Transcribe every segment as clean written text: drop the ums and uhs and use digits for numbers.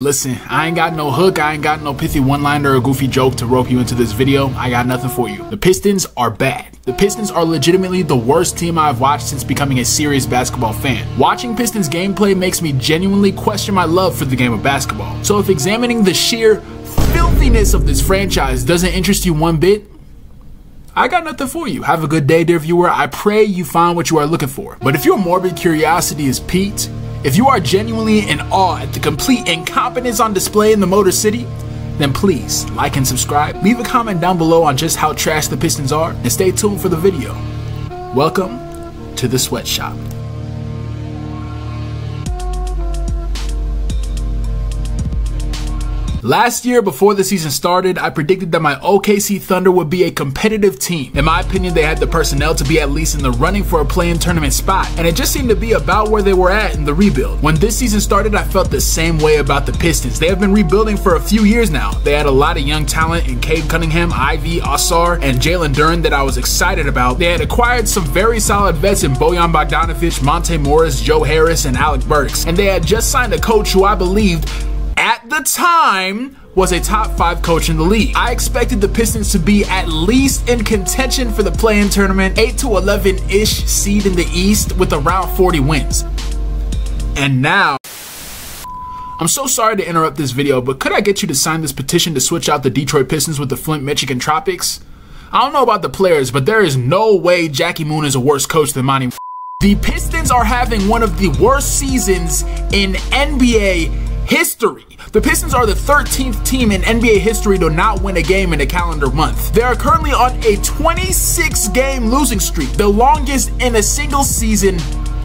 Listen, I ain't got no hook, I ain't got no pithy one-liner or goofy joke to rope you into this video. I got nothing for you. The Pistons are bad. The Pistons are legitimately the worst team I've watched since becoming a serious basketball fan. Watching Pistons gameplay makes me genuinely question my love for the game of basketball. So if examining the sheer filthiness of this franchise doesn't interest you one bit, I got nothing for you. Have a good day, dear viewer. I pray you find what you are looking for. But if your morbid curiosity is piqued, if you are genuinely in awe at the complete incompetence on display in the Motor City, then please like and subscribe. Leave a comment down below on just how trash the Pistons are, and stay tuned for the video. Welcome to the sweatshop. Last year, before the season started, I predicted that my OKC Thunder would be a competitive team. In my opinion, they had the personnel to be at least in the running for a play-in tournament spot, and it just seemed to be about where they were at in the rebuild. When this season started, I felt the same way about the Pistons. They have been rebuilding for a few years now. They had a lot of young talent in Cade Cunningham, Ivy, Ausar, and Jalen Duren that I was excited about. They had acquired some very solid vets in Bojan Bogdanovic, Monte Morris, Joe Harris, and Alec Burks, and they had just signed a coach who I believed at the time was a top 5 coach in the league. I expected the Pistons to be at least in contention for the play-in tournament, 8 to 11-ish seed in the East with around 40 wins. And now, I'm so sorry to interrupt this video, but could I get you to sign this petition to switch out the Detroit Pistons with the Flint, Michigan Tropics? I don't know about the players, but there is no way Jackie Moon is a worse coach than Monty. The Pistons are having one of the worst seasons in NBA history. The Pistons are the 13th team in NBA history to not win a game in a calendar month. They are currently on a 26-game losing streak, the longest in a single season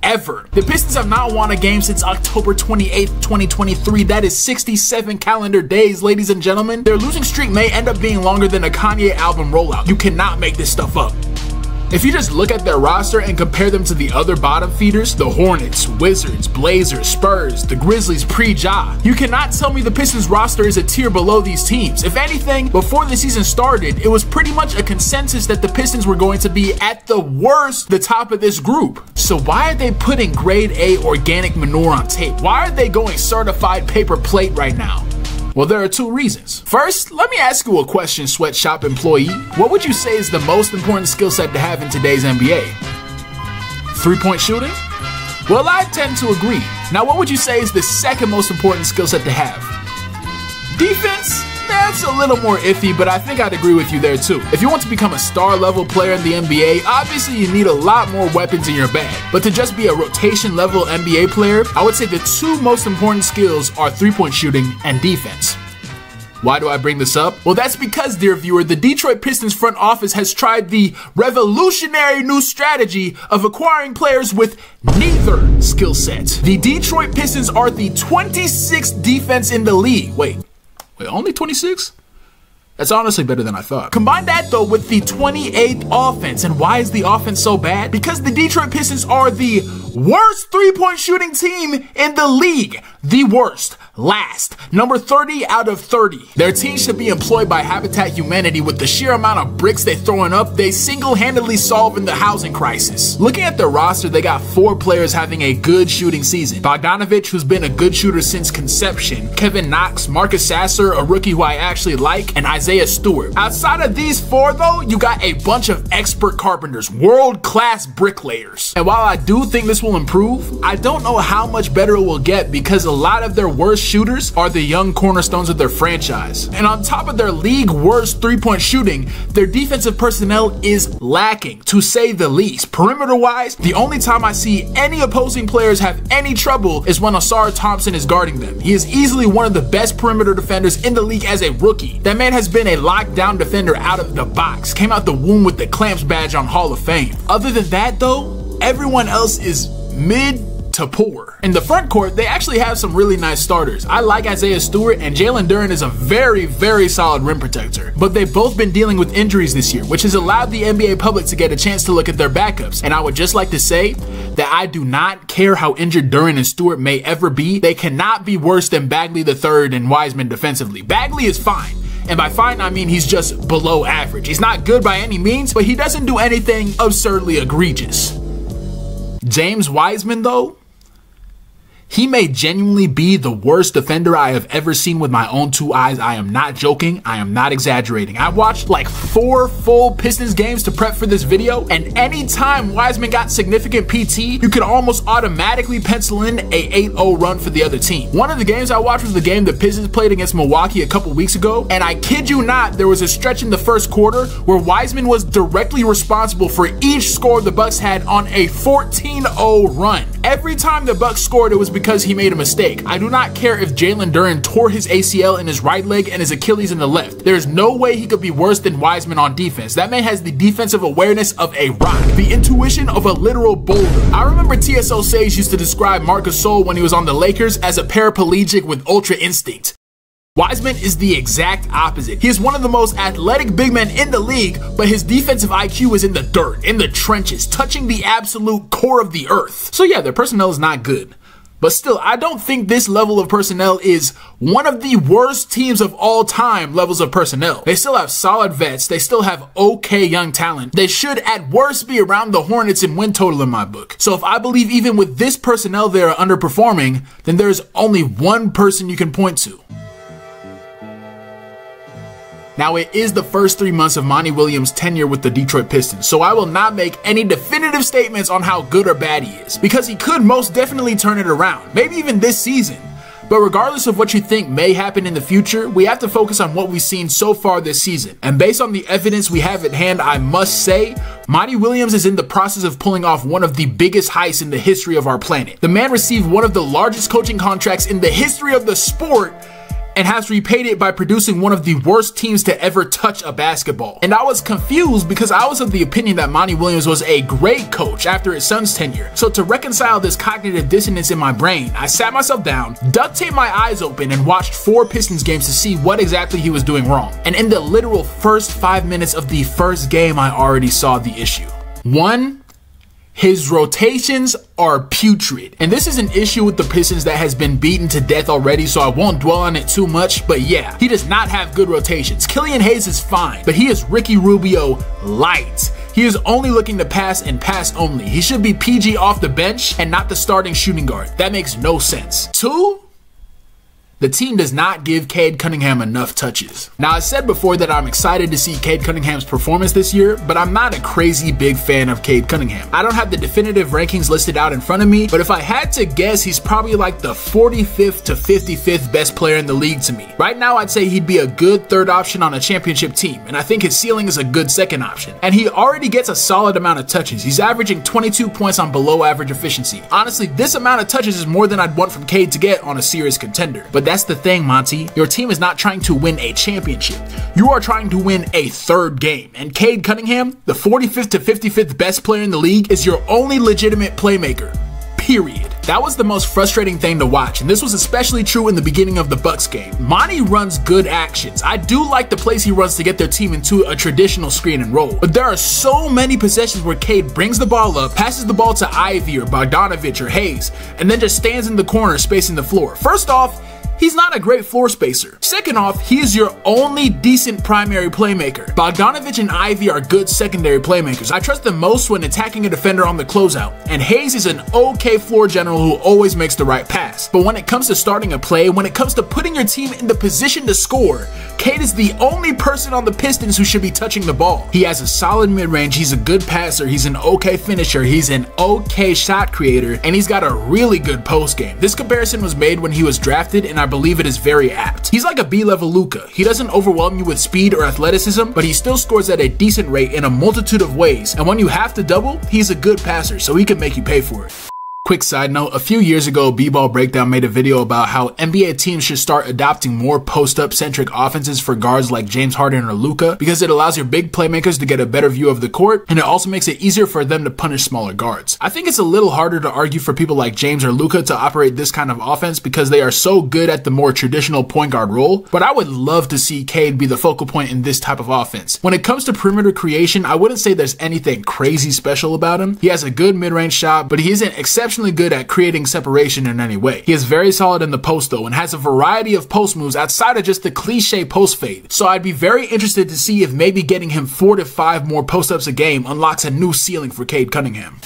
ever. The Pistons have not won a game since October 28th, 2023. That is 67 calendar days, ladies and gentlemen. Their losing streak may end up being longer than a Kanye album rollout. You cannot make this stuff up. If you just look at their roster and compare them to the other bottom feeders, the Hornets, Wizards, Blazers, Spurs, the Grizzlies pre-Ja, you cannot tell me the Pistons roster is a tier below these teams. If anything, before the season started, it was pretty much a consensus that the Pistons were going to be at the worst the top of this group. So why are they putting grade A organic manure on tape? Why are they going certified paper plate right now? Well, there are 2 reasons. First, let me ask you a question, sweatshop employee. What would you say is the most important skill set to have in today's NBA? 3-point shooting? Well, I tend to agree. Now, what would you say is the second most important skill set to have? Defense? That's a little more iffy, but I think I'd agree with you there too. If you want to become a star level player in the NBA, obviously you need a lot more weapons in your bag. But to just be a rotation level NBA player, I would say the 2 most important skills are 3-point shooting and defense. Why do I bring this up? Well, that's because, dear viewer, the Detroit Pistons front office has tried the revolutionary new strategy of acquiring players with neither skill set. The Detroit Pistons are the 26th defense in the league. Wait, only 26? That's honestly better than I thought. Combine that though with the 28th offense. And why is the offense so bad? Because the Detroit Pistons are the worst 3-point shooting team in the league. The worst. Last. Number 30 out of 30. Their team should be employed by Habitat Humanity. With the sheer amount of bricks they throwing up, they single-handedly solving the housing crisis. Looking at their roster, they got 4 players having a good shooting season. Bogdanovic, who's been a good shooter since conception. Kevin Knox, Marcus Sasser, a rookie who I actually like, and Isaiah Stewart. Outside of these 4 though, you got a bunch of expert carpenters, world-class bricklayers. And while I do think this will improve, I don't know how much better it will get because a lot of their worst shooters are the young cornerstones of their franchise. And on top of their league worst 3-point shooting, their defensive personnel is lacking, to say the least. Perimeter wise, the only time I see any opposing players have any trouble is when Ausar Thompson is guarding them. He is easily one of the best perimeter defenders in the league as a rookie. That man has been a lockdown defender out of the box, came out the womb with the Clamps badge on Hall of Fame. Other than that though, everyone else is mid to poor. In the front court, they actually have some really nice starters. I like Isaiah Stewart, and Jalen Duren is a very, very solid rim protector. But they've both been dealing with injuries this year, which has allowed the NBA public to get a chance to look at their backups. And I would just like to say that I do not care how injured Duren and Stewart may ever be. They cannot be worse than Bagley III and Wiseman defensively. Bagley is fine. And by fine, I mean he's just below average. He's not good by any means, but he doesn't do anything absurdly egregious. James Wiseman, though, He may genuinely be the worst defender I have ever seen with my own two eyes. I am not joking. I am not exaggerating. I watched like 4 full Pistons games to prep for this video, and anytime Wiseman got significant PT, you could almost automatically pencil in a 8-0 run for the other team. One of the games I watched was the game the Pistons played against Milwaukee a couple weeks ago, and I kid you not, there was a stretch in the first quarter where Wiseman was directly responsible for each score the Bucks had on a 14-0 run. Every time the Bucks scored, it was because he made a mistake. I do not care if Jalen Duren tore his ACL in his right leg and his Achilles in the left. There's no way he could be worse than Wiseman on defense. That man has the defensive awareness of a rock, the intuition of a literal boulder. I remember TSO Sage used to describe Marc Gasol when he was on the Lakers as a paraplegic with ultra instinct. Wiseman is the exact opposite. He is one of the most athletic big men in the league, but his defensive IQ is in the dirt, in the trenches, touching the absolute core of the earth. So yeah, their personnel is not good. But still, I don't think this level of personnel is one of the worst teams of all time levels of personnel. They still have solid vets. They still have okay young talent. They should at worst be around the Hornets in win total in my book. So if I believe even with this personnel they are underperforming, then there's only one person you can point to. Now, it is the first 3 months of Monty Williams' tenure with the Detroit Pistons, so I will not make any definitive statements on how good or bad he is, because he could most definitely turn it around, maybe even this season. But regardless of what you think may happen in the future, we have to focus on what we've seen so far this season. And based on the evidence we have at hand, I must say, Monty Williams is in the process of pulling off one of the biggest heists in the history of our planet. The man received one of the largest coaching contracts in the history of the sport, and has repaid it by producing one of the worst teams to ever touch a basketball. And I was confused because I was of the opinion that Monty Williams was a great coach after his son's tenure. So to reconcile this cognitive dissonance in my brain, I sat myself down, duct taped my eyes open, and watched 4 Pistons games to see what exactly he was doing wrong. And in the literal first 5 minutes of the first game, I already saw the issue. 1, his rotations are putrid. And this is an issue with the Pistons that has been beaten to death already, so I won't dwell on it too much, but yeah, he does not have good rotations. Killian Hayes is fine, but he is Ricky Rubio light. He is only looking to pass and pass only. He should be PG off the bench and not the starting shooting guard. That makes no sense. 2, the team does not give Cade Cunningham enough touches. Now, I said before that I'm excited to see Cade Cunningham's performance this year, but I'm not a crazy big fan of Cade Cunningham. I don't have the definitive rankings listed out in front of me, but if I had to guess, he's probably like the 45th to 55th best player in the league to me. Right now, I'd say he'd be a good third option on a championship team, and I think his ceiling is a good second option. And he already gets a solid amount of touches. He's averaging 22 points on below average efficiency. Honestly, this amount of touches is more than I'd want from Cade to get on a serious contender. But that's the thing, Monty. Your team is not trying to win a championship. You are trying to win a third game. And Cade Cunningham, the 45th to 55th best player in the league, is your only legitimate playmaker. Period. That was the most frustrating thing to watch, and this was especially true in the beginning of the Bucks game. Monty runs good actions. I do like the plays he runs to get their team into a traditional screen and roll, but there are so many possessions where Cade brings the ball up, passes the ball to Ivy or Bogdanovich or Hayes, and then just stands in the corner spacing the floor. First off, he's not a great floor spacer. Second off, he is your only decent primary playmaker. Bogdanovich and Ivy are good secondary playmakers. I trust them most when attacking a defender on the closeout. And Hayes is an okay floor general who always makes the right pass. But when it comes to starting a play, when it comes to putting your team in the position to score, Cade is the only person on the Pistons who should be touching the ball. He has a solid mid-range, he's a good passer, he's an okay finisher, he's an okay shot creator, and he's got a really good post game. This comparison was made when he was drafted, and I believe it is very apt. He's like a B-level Luka. He doesn't overwhelm you with speed or athleticism, but he still scores at a decent rate in a multitude of ways, and when you have to double, he's a good passer, so he can make you pay for it. Quick side note, a few years ago, B-Ball Breakdown made a video about how NBA teams should start adopting more post-up centric offenses for guards like James Harden or Luka, because it allows your big playmakers to get a better view of the court, and it also makes it easier for them to punish smaller guards. I think it's a little harder to argue for people like James or Luka to operate this kind of offense because they are so good at the more traditional point guard role, but I would love to see Cade be the focal point in this type of offense. When it comes to perimeter creation, I wouldn't say there's anything crazy special about him. He has a good mid-range shot, but he isn't exceptionally good at creating separation in any way. He is very solid in the post though, and has a variety of post moves outside of just the cliche post fade. So I'd be very interested to see if maybe getting him 4 to 5 more post ups a game unlocks a new ceiling for Cade Cunningham.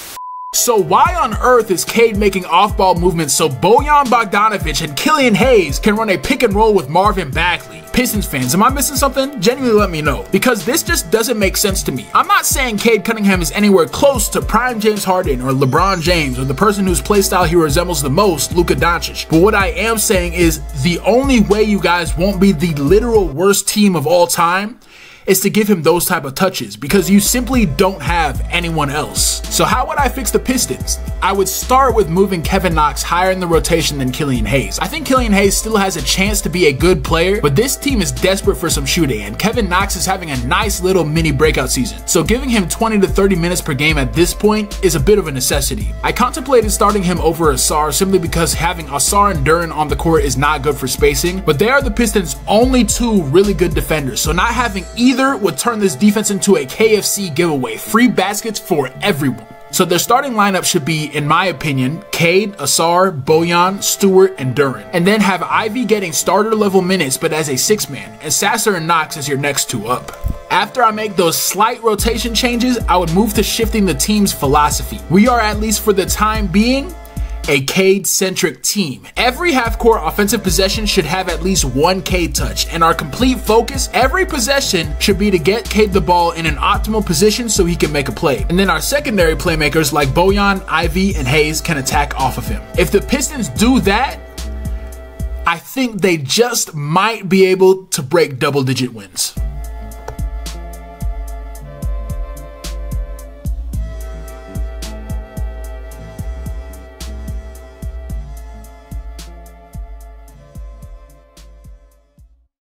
So why on earth is Cade making off-ball movements so Bojan Bogdanovic and Killian Hayes can run a pick and roll with Marvin Bagley? Pistons fans, am I missing something? Genuinely let me know, because this just doesn't make sense to me. I'm not saying Cade Cunningham is anywhere close to prime James Harden or LeBron James or the person whose playstyle he resembles the most, Luka Doncic. But what I am saying is the only way you guys won't be the literal worst team of all time is to give him those type of touches, because you simply don't have anyone else. So how would I fix the Pistons? I would start with moving Kevin Knox higher in the rotation than Killian Hayes. I think Killian Hayes still has a chance to be a good player, but this team is desperate for some shooting, and Kevin Knox is having a nice little mini breakout season. So giving him 20 to 30 minutes per game at this point is a bit of a necessity. I contemplated starting him over Ausar simply because having Ausar and Duren on the court is not good for spacing, but they are the Pistons' only two really good defenders, so not having either would turn this defense into a KFC giveaway. Free baskets for everyone. So their starting lineup should be, in my opinion, Cade, Ausar, Bojan, Stewart, and Duren. And then have Ivy getting starter level minutes but as a 6-man, and Sasser and Knox as your next two up. After I make those slight rotation changes, I would move to shifting the team's philosophy. We are, at least for the time being, a Cade-centric team. Every half-court offensive possession should have at least one Cade touch, and our complete focus every possession should be to get Cade the ball in an optimal position so he can make a play. And then our secondary playmakers like Bojan, Ivy, and Hayes can attack off of him. If the Pistons do that, I think they just might be able to break double-digit wins.